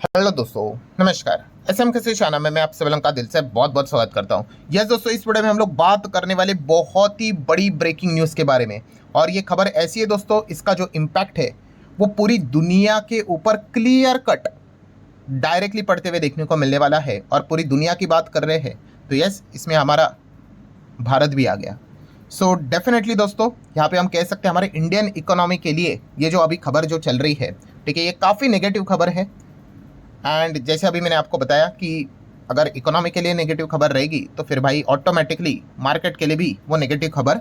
Hello दोस्तों, नमस्कार। SM किसी शाना में मैं आप सभी लोगों का दिल से बहुत बहुत स्वागत करता हूं। यस दोस्तों, इस वीडियो में हम लोग बात करने वाले बहुत ही बड़ी ब्रेकिंग न्यूज़ के बारे में। और ये खबर ऐसी है दोस्तों, इसका जो इम्पैक्ट है वो पूरी दुनिया के ऊपर क्लियर कट डायरेक्टली पड़ते हुए देखने को मिलने वाला है। और पूरी दुनिया की बात कर रहे हैं तो यस, इसमें हमारा भारत भी आ गया। सो डेफिनेटली दोस्तों, यहाँ पे हम कह सकते हैं हमारे इंडियन इकोनॉमी के लिए ये जो अभी खबर जो चल रही है, ठीक है, ये काफ़ी नेगेटिव खबर है। एंड जैसे अभी मैंने आपको बताया कि अगर इकोनॉमी के लिए नेगेटिव खबर रहेगी तो फिर भाई ऑटोमेटिकली मार्केट के लिए भी वो नेगेटिव खबर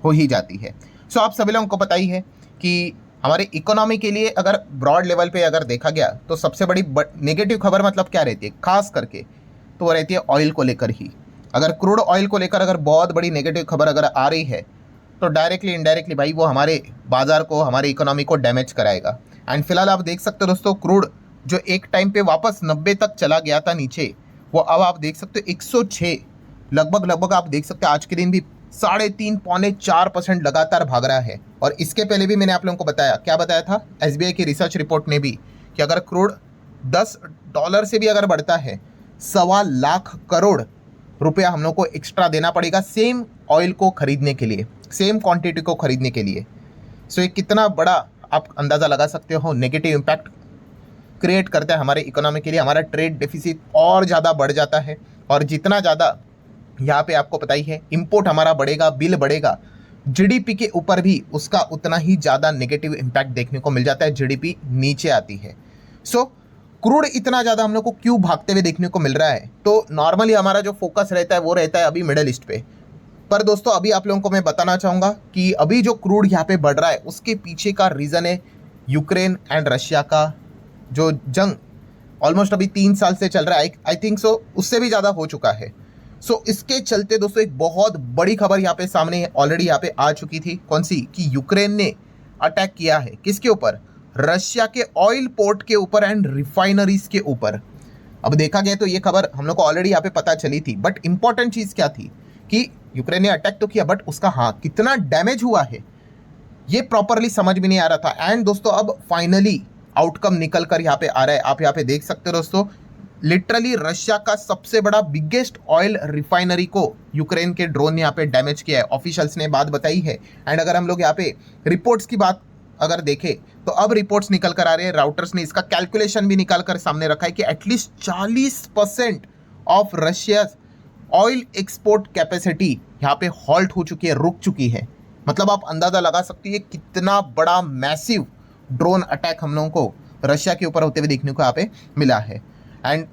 हो ही जाती है। सो आप सभी लोगों को पता ही है कि हमारे इकोनॉमी के लिए अगर ब्रॉड लेवल पे अगर देखा गया तो सबसे बड़ी नेगेटिव खबर मतलब क्या रहती है, खास करके तो वो रहती है ऑयल को लेकर ही। अगर क्रूड ऑयल को लेकर अगर बहुत बड़ी नेगेटिव खबर अगर आ रही है तो डायरेक्टली इनडायरेक्टली भाई वो हमारे बाजार को, हमारे इकोनॉमी को डैमेज कराएगा। एंड फिलहाल आप देख सकते हो दोस्तों, क्रूड जो एक टाइम पे वापस 90 तक चला गया था नीचे, वो अब आप देख सकते हो 106 लगभग आप देख सकते हो आज के दिन भी 3.5 पौने 4% लगातार भाग रहा है। और इसके पहले भी मैंने आप लोगों को बताया, क्या बताया था, एसबीआई की रिसर्च रिपोर्ट ने भी, कि अगर क्रूड $10 से भी अगर बढ़ता है, 1.25 लाख करोड़ रुपया हम लोग को एक्स्ट्रा देना पड़ेगा सेम ऑयल को खरीदने के लिए, सेम क्वांटिटी को खरीदने के लिए। सो ये कितना बड़ा आप अंदाज़ा लगा सकते हो नेगेटिव इम्पैक्ट क्रिएट करता है हमारे इकोनॉमी के लिए। हमारा ट्रेड डेफिसिट और ज़्यादा बढ़ जाता है, और जितना ज़्यादा यहाँ पे आपको पता ही है इंपोर्ट हमारा बढ़ेगा, बिल बढ़ेगा, जीडीपी के ऊपर भी उसका उतना ही ज़्यादा नेगेटिव इम्पैक्ट देखने को मिल जाता है, जीडीपी नीचे आती है। सो क्रूड इतना ज़्यादा हम लोग को क्यों भागते हुए देखने को मिल रहा है, तो नॉर्मली हमारा जो फोकस रहता है वो रहता है अभी मिडल ईस्ट पे। पर दोस्तों अभी आप लोगों को मैं बताना चाहूँगा कि अभी जो क्रूड यहाँ पे बढ़ रहा है उसके पीछे का रीज़न है यूक्रेन एंड रशिया का जो जंग ऑलमोस्ट अभी 3 साल से चल रहा है। आई थिंक सो उससे भी ज़्यादा हो चुका है। सो इसके चलते दोस्तों एक बहुत बड़ी खबर यहाँ पे सामने ऑलरेडी यहाँ पे आ चुकी थी। कौन सी, कि यूक्रेन ने अटैक किया है किसके ऊपर, रशिया के ऑयल पोर्ट के ऊपर एंड रिफाइनरीज के ऊपर। अब देखा गया तो ये खबर हम लोग को ऑलरेडी यहाँ पे पता चली थी, बट इंपॉर्टेंट चीज़ क्या थी कि यूक्रेन ने अटैक तो किया, बट उसका कितना डैमेज हुआ है ये प्रॉपरली समझ में नहीं आ रहा था। एंड दोस्तों अब फाइनली आउटकम निकल कर यहाँ पे आ रहा है। आप यहाँ पे देख सकते हो दोस्तों, लिटरली रशिया का सबसे बड़ा बिगेस्ट ऑयल रिफाइनरी को यूक्रेन के ड्रोन ने यहाँ पे डैमेज किया है, ऑफिशियल्स ने बात बताई है। एंड अगर हम लोग यहाँ पे रिपोर्ट्स की बात अगर देखें तो अब रिपोर्ट्स निकल कर आ रहे हैं, राउटर्स ने इसका कैलकुलेशन भी निकाल कर सामने रखा है कि at least 40% of Russia oil export capacity यहाँ पे हॉल्ट हो चुकी है, रुक चुकी है। मतलब आप अंदाज़ा लगा सकते हैं कितना बड़ा मैसिव ड्रोन अटैक हम लोगों को रशिया के ऊपर होते हुए देखने को यहाँ पे मिला है। एंड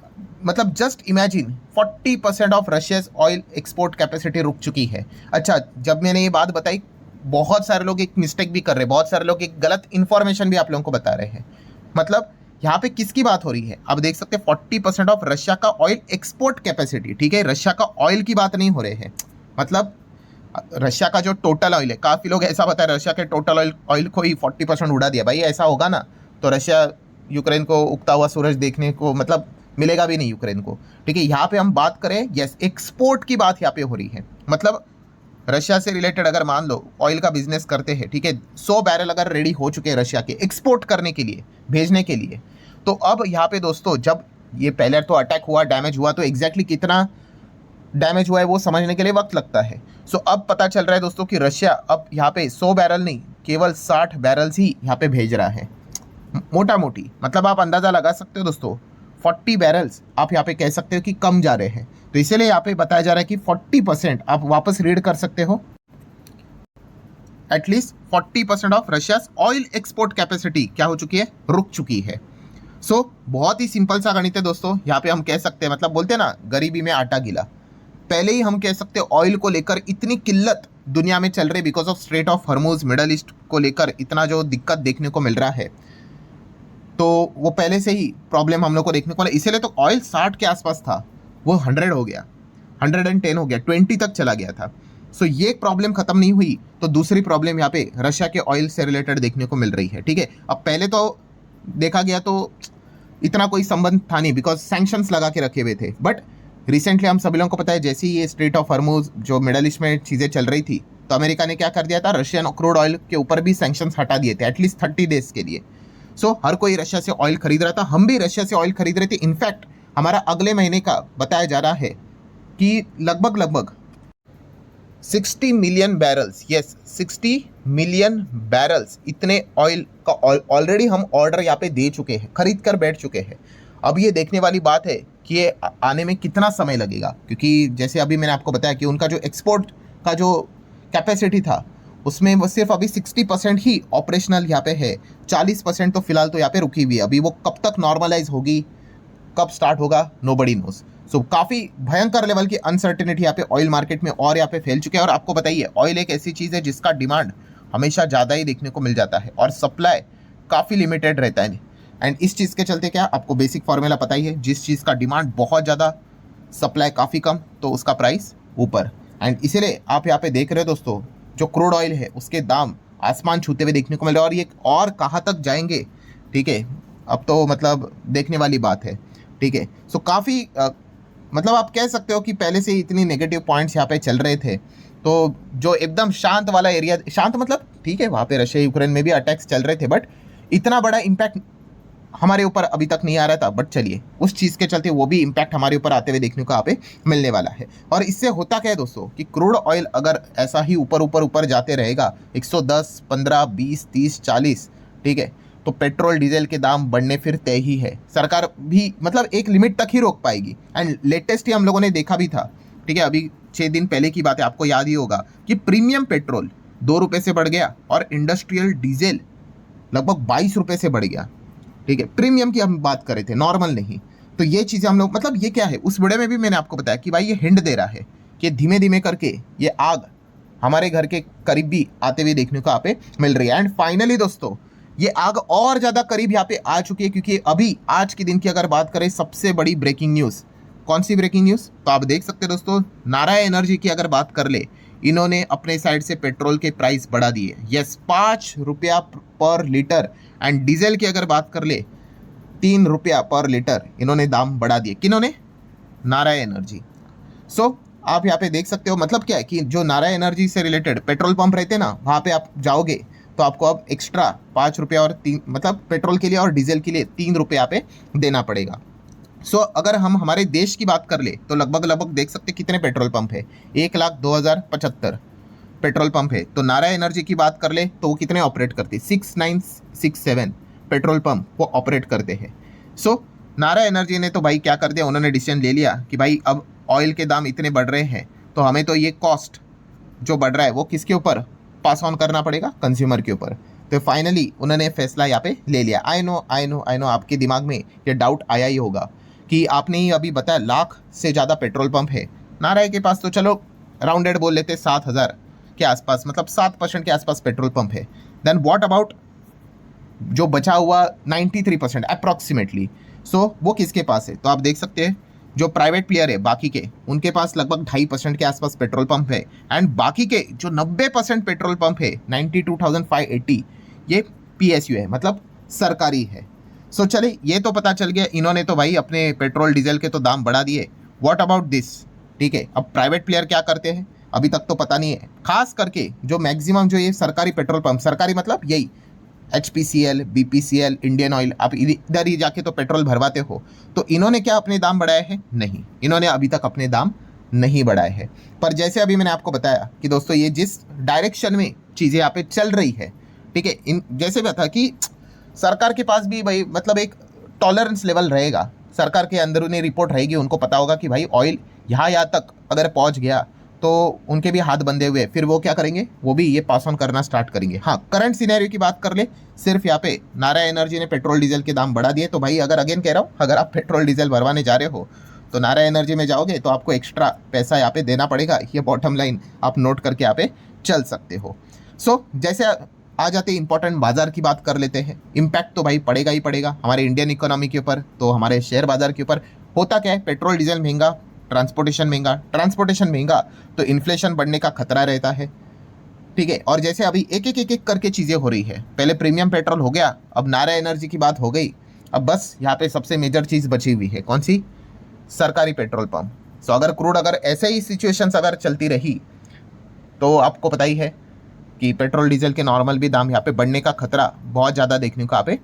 मतलब just imagine 40% of Russia's oil export capacity रुक चुकी है। अच्छा, जब मैंने ये बात बताई बहुत सारे लोग एक मिस्टेक भी कर रहे हैं, बहुत सारे लोग एक गलत इन्फॉर्मेशन भी आप लोगों को बता रहे हैं। मतलब यहाँ पे किसकी बात हो रही है, आप देख सकते हैं 40% ऑफ रशिया का ऑयल एक्सपोर्ट कैपेसिटी, ठीक है, रशिया का ऑयल की बात नहीं हो रही है। मतलब रशिया का जो टोटल ऑयल है, काफ़ी लोग ऐसा बता रहे रशिया के टोटल ऑयल को ही 40% उड़ा दिया। भाई ऐसा होगा ना तो रशिया यूक्रेन को उगता हुआ सूरज देखने को मतलब मिलेगा भी नहीं यूक्रेन को, ठीक है। यहाँ पे हम बात करें, यस, एक्सपोर्ट की बात यहाँ पे हो रही है। मतलब रशिया से रिलेटेड अगर मान लो ऑयल का बिजनेस करते हैं, ठीक है, 100 बैरल अगर रेडी हो चुके हैं रशिया के एक्सपोर्ट करने के लिए, भेजने के लिए, तो अब यहाँ पे दोस्तों जब ये पहले तो अटैक हुआ, डैमेज हुआ, तो एग्जैक्टली कितना डैमेज हुआ है वो समझने के लिए वक्त लगता है। सो अब पता चल रहा है दोस्तों कि रशिया अब यहाँ पे 100 बैरल नहीं, केवल 60 बैरल्स ही यहाँ पे भेज रहा है, मोटा मोटी। मतलब आप अंदाज़ा लगा सकते हो दोस्तों, 40 बैरल्स आप यहाँ पे कह सकते हो कि कम जा रहे हैं। तो इसीलिए यहाँ पे बताया जा रहा है कि 40%, आप वापस रीड कर सकते हो, at least 40% of Russia oil export capacity क्या हो चुकी है, रुक चुकी है। सो बहुत ही सिंपल सा गणित है दोस्तों। यहाँ पे हम कह सकते हैं, मतलब बोलते हैं ना गरीबी में आटा गीला, पहले ही हम कह सकते हैं ऑयल को लेकर इतनी किल्लत दुनिया में चल रही because of straight of Hormuz, middle east को लेकर इतना जो दिक्कत देखने को मिल रहा है, तो वो पहले से ही प्रॉब्लम हम लोग को देखने को मिला। इसीलिए तो ऑयल 60 के आसपास था, वो 100 हो गया, 110 हो गया, 20 तक चला गया था। सो ये प्रॉब्लम खत्म नहीं हुई तो दूसरी प्रॉब्लम यहाँ पे रशिया के ऑयल से रिलेटेड देखने को मिल रही है, ठीक है। अब पहले तो देखा गया तो इतना कोई संबंध था नहीं बिकॉज सैंक्शंस लगा के रखे हुए थे, बट रिसेंटली हम सभी लोगों को पता है जैसे ही ये स्ट्रेट ऑफ हॉर्मुज जो मिडल ईस्ट में चीज़ें चल रही थी, तो अमेरिका ने क्या कर दिया था, रशियन क्रूड ऑयल के ऊपर भी सैंक्शंस हटा दिए थे एटलीस्ट 30 डेज के लिए। सो हर कोई रशिया से ऑयल खरीद रहा था, हम भी रशिया से ऑयल खरीद रहे थे। इनफैक्ट हमारा अगले महीने का बताया जा रहा है कि लगभग लगभग 60 million barrels, yes 60 million barrels इतने ऑयल का ऑलरेडी हम ऑर्डर यहाँ पे दे चुके हैं, खरीद कर बैठ चुके हैं। अब ये देखने वाली बात है कि ये आने में कितना समय लगेगा, क्योंकि जैसे अभी मैंने आपको बताया कि उनका जो एक्सपोर्ट का जो कैपेसिटी था उसमें वो सिर्फ अभी 60% ही ऑपरेशनल यहाँ पे है, 40% तो फिलहाल तो यहाँ पे रुकी हुई है। अभी वो कब तक नॉर्मलाइज होगी, कब स्टार्ट होगा, नोबडी नोस। सो काफ़ी भयंकर लेवल की अनसर्टेनिटी यहाँ पे ऑयल मार्केट में और यहाँ पे फैल चुके हैं। और आपको बताइए ऑयल एक ऐसी चीज़ है जिसका डिमांड हमेशा ज़्यादा ही देखने को मिल जाता है और सप्लाई काफ़ी लिमिटेड रहता है। एंड इस चीज़ के चलते क्या, आपको बेसिक फार्मूला पता ही है, जिस चीज़ का डिमांड बहुत ज़्यादा, सप्लाई काफ़ी कम, तो उसका प्राइस ऊपर। एंड इसीलिए आप यहाँ पे देख रहे हो दोस्तों, जो क्रूड ऑयल है उसके दाम आसमान छूते हुए देखने को मिल रहे हैं। और ये और कहाँ तक जाएंगे, ठीक है, अब तो मतलब देखने वाली बात है, ठीक है। सो काफ़ी मतलब आप कह सकते हो कि पहले से इतनी नेगेटिव पॉइंट्स यहाँ पे चल रहे थे, तो जो एकदम शांत वाला एरिया, शांत मतलब ठीक है, वहाँ पे रशिया यूक्रेन में भी अटैक्स चल रहे थे, बट इतना बड़ा इम्पैक्ट हमारे ऊपर अभी तक नहीं आ रहा था। बट चलिए, उस चीज़ के चलते वो भी इम्पैक्ट हमारे ऊपर आते हुए देखने को यहाँ पे मिलने वाला है। और इससे होता क्या है दोस्तों कि क्रूड ऑयल अगर ऐसा ही ऊपर ऊपर ऊपर जाते रहेगा 110, 15, 20, 30, 40, ठीक है, तो पेट्रोल डीजल के दाम बढ़ने फिर तय ही है। सरकार भी मतलब एक लिमिट तक ही रोक पाएगी। एंड लेटेस्ट ही हम लोगों ने देखा भी था, ठीक है, अभी 6 दिन पहले की बात है, आपको याद ही होगा कि प्रीमियम पेट्रोल 2 रुपये से बढ़ गया और इंडस्ट्रियल डीजल लगभग 22 रुपये से बढ़ गया, ठीक है। प्रीमियम की हम बात कर रहे थे, नॉर्मल नहीं। तो ये चीज़ें हम लोग, मतलब ये क्या है, उस वीडियो में भी मैंने आपको बताया कि भाई ये हिंट दे रहा है कि धीमे धीमे करके ये आग हमारे घर के करीब भी आते हुए देखने को यहाँ पे मिल रही है। एंड फाइनली दोस्तों ये आग और ज़्यादा करीब यहाँ पे आ चुकी है, क्योंकि अभी आज के दिन की अगर बात करें सबसे बड़ी ब्रेकिंग न्यूज़, कौन सी ब्रेकिंग न्यूज़, तो आप देख सकते हैं दोस्तों, नारायण एनर्जी की अगर बात कर ले, इन्होंने अपने साइड से पेट्रोल के प्राइस बढ़ा दिए, यस 5 रुपया पर लीटर। एंड डीजल की अगर बात कर ले 3 रुपया पर लीटर इन्होंने दाम बढ़ा दिए। किन्होंने? नारायण एनर्जी। सो आप यहाँ पे देख सकते हो, मतलब क्या है कि जो नारायण एनर्जी से रिलेटेड पेट्रोल पंप रहते हैं ना, वहाँ पे आप जाओगे तो आपको अब एक्स्ट्रा 5 रुपया और 3, मतलब पेट्रोल के लिए और डीजल के लिए 3 रुपये यहाँ पे देना पड़ेगा। सो अगर हम हमारे देश की बात कर ले तो लगभग लगभग देख सकते कितने पेट्रोल पंप है, 1,02,075 पेट्रोल पंप है। तो नारायण एनर्जी की बात कर ले तो वो कितने ऑपरेट करते, 6967 पेट्रोल पंप वो ऑपरेट करते हैं। सो नारायण एनर्जी ने तो भाई क्या कर दिया, उन्होंने डिसीजन ले लिया कि भाई अब ऑयल के दाम इतने बढ़ रहे हैं तो हमें तो ये कॉस्ट जो बढ़ रहा है वो किसके ऊपर पास ऑन करना पड़ेगा, कंज्यूमर के ऊपर। तो फाइनली उन्होंने फैसला यहाँ पे ले लिया। आई नो आपके दिमाग में ये डाउट आया ही होगा कि आपने ही अभी बताया लाख से ज़्यादा पेट्रोल पंप है नारायण के पास, तो चलो राउंडेड बोल लेते 7,000 के आसपास, मतलब 7% के आसपास पेट्रोल पंप है। देन व्हाट अबाउट जो बचा हुआ 93% अप्रॉक्सीमेटली, सो वो किसके पास है, तो आप देख सकते हैं जो प्राइवेट प्लेयर है बाकी के, उनके पास लगभग 2.5% के आसपास पेट्रोल पंप है। एंड बाकी के जो 90% पेट्रोल पंप है 92,580 ये PSU है, मतलब सरकारी है। सो चलिए ये तो पता चल गया, इन्होंने तो भाई अपने पेट्रोल डीजल के तो दाम बढ़ा दिए। व्हाट अबाउट दिस, ठीक है, अब प्राइवेट प्लेयर क्या करते हैं अभी तक तो पता नहीं है। खास करके जो मैक्सिमम जो ये सरकारी पेट्रोल पंप, सरकारी मतलब यही HPCL, BPCL, इंडियन ऑयल, आप इधर ही जाके तो पेट्रोल भरवाते हो, तो इन्होंने क्या अपने दाम बढ़ाए हैं? नहीं, इन्होंने अभी तक अपने दाम नहीं बढ़ाए हैं। पर जैसे अभी मैंने आपको बताया कि दोस्तों ये जिस डायरेक्शन में चीज़ें यहाँ पे चल रही है, ठीक है, इन जैसे भी था कि सरकार के पास भी भाई मतलब एक टॉलरेंस लेवल रहेगा, सरकार के अंदरूनी रिपोर्ट रहेगी, उनको पता होगा कि भाई ऑयल यहाँ तक अगर पहुँच गया तो उनके भी हाथ बंधे हुए, फिर वो क्या करेंगे, वो भी ये पास ऑन करना स्टार्ट करेंगे। हाँ, करंट सिनेरियो की बात कर ले, सिर्फ यहाँ पे नारायण एनर्जी ने पेट्रोल डीजल के दाम बढ़ा दिए, तो भाई अगर अगेन कह रहा हूँ, अगर आप पेट्रोल डीजल भरवाने जा रहे हो तो नारायण एनर्जी में जाओगे तो आपको एक्स्ट्रा पैसा यहाँ पे देना पड़ेगा। ये बॉटम लाइन आप नोट करके यहाँ पे चल सकते हो। सो जैसे आ जाते इंपॉर्टेंट बाजार की बात कर लेते हैं। इम्पैक्ट तो भाई पड़ेगा ही पड़ेगा हमारे इंडियन इकोनॉमी के ऊपर, तो हमारे शेयर बाजार के ऊपर। होता क्या है, पेट्रोल डीजल महंगा, ट्रांसपोर्टेशन महंगा, तो इन्फ्लेशन बढ़ने का खतरा रहता है, ठीक है। और जैसे अभी एक एक करके चीज़ें हो रही है, पहले प्रीमियम पेट्रोल हो गया, अब नारायण एनर्जी की बात हो गई, अब बस यहाँ पे सबसे मेजर चीज़ बची हुई है, कौन सी, सरकारी पेट्रोल पंप। सो अगर क्रूड अगर ऐसे ही सिचुएशंस अगर चलती रही तो आपको पता ही है कि पेट्रोल डीजल के नॉर्मल भी दाम यहाँ पे बढ़ने का खतरा बहुत ज़्यादा देखने को यहाँ पे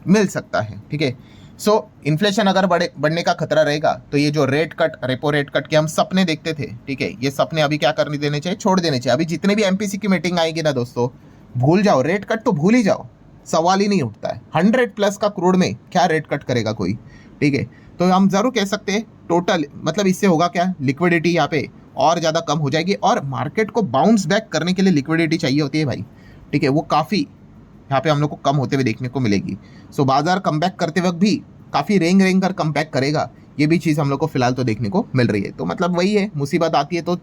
मिल सकता है। ठीक है, सो इन्फ्लेशन अगर बढ़ने का खतरा रहेगा तो ये जो rate cut, repo rate cut के हम सपने देखते थे, ठीक है, ये सपने अभी क्या करने देने चाहिए, छोड़ देने चाहिए। अभी जितने भी एमपीसी की मीटिंग आएगी ना दोस्तों, भूल जाओ, रेट कट तो भूल ही जाओ, सवाल ही नहीं उठता है। 100+ का क्रूड में क्या रेट कट करेगा कोई। ठीक है, तो हम जरूर कह सकते हैं टोटल, मतलब इससे होगा क्या, लिक्विडिटी यहाँ पे और ज़्यादा कम हो जाएगी, और मार्केट को बाउंस बैक करने के लिए लिक्विडिटी चाहिए होती है भाई। ठीक है, वो काफ़ी यहाँ पे हम लोग को कम होते हुए देखने को मिलेगी। सो बाजार कम बैक करते वक्त भी काफ़ी रेंग रेंग कर कम बैक करेगा, ये भी चीज़ हम लोग को फिलहाल तो देखने को मिल रही है। तो मतलब वही है, मुसीबत आती है तो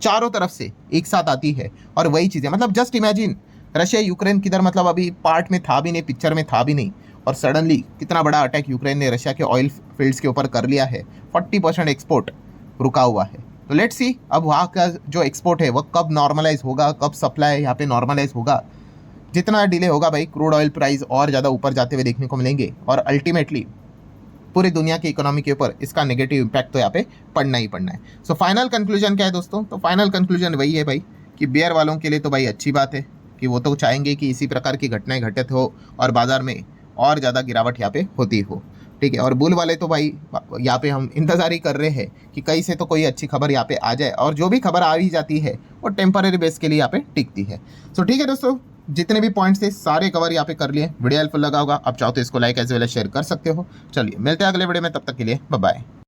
चारों तरफ से एक साथ आती है, और वही चीज़ है, मतलब जस्ट इमेजिन रशिया यूक्रेन किधर, मतलब अभी पार्ट में था भी नहीं, पिक्चर में था भी नहीं, और सडनली कितना बड़ा अटैक यूक्रेन ने रशिया के ऑयल फील्ड्स के ऊपर कर लिया है। 40% एक्सपोर्ट रुका हुआ है। तो लेट्स सी अब वहाँ का जो एक्सपोर्ट है वो कब नॉर्मलाइज होगा, कब सप्लाई यहाँ पे नॉर्मलाइज होगा। जितना डिले होगा भाई, क्रूड ऑयल प्राइस और ज़्यादा ऊपर जाते हुए देखने को मिलेंगे, और अल्टीमेटली पूरी दुनिया की इकोनॉमी के ऊपर इसका नेगेटिव इम्पैक्ट तो यहाँ पे पड़ना ही पड़ना है। सो फाइनल कंक्लूजन क्या है दोस्तों, तो फाइनल कंक्लूजन वही है भाई कि बेयर वालों के लिए तो भाई अच्छी बात है कि वो तो चाहेंगे कि इसी प्रकार की घटनाएं घटित हो और बाजार में और ज़्यादा गिरावट यहाँ पे होती हो। ठीक है, और बुल वाले तो भाई यहाँ पे हम इंतज़ार ही कर रहे हैं कि कहीं से तो कोई अच्छी खबर यहाँ पे आ जाए, और जो भी खबर आ ही जाती है वो टेम्पररी बेस के लिए यहाँ पे टिकती है। सो ठीक है दोस्तों, जितने भी पॉइंट्स थे सारे कवर यहाँ पे कर लिए। वीडियो हेल्पफुल लगा होगा, आप चाहो तो इसको like as well as share कर सकते हो। चलिए मिलते हैं अगले वीडियो में, तब तक के लिए बाय बाय।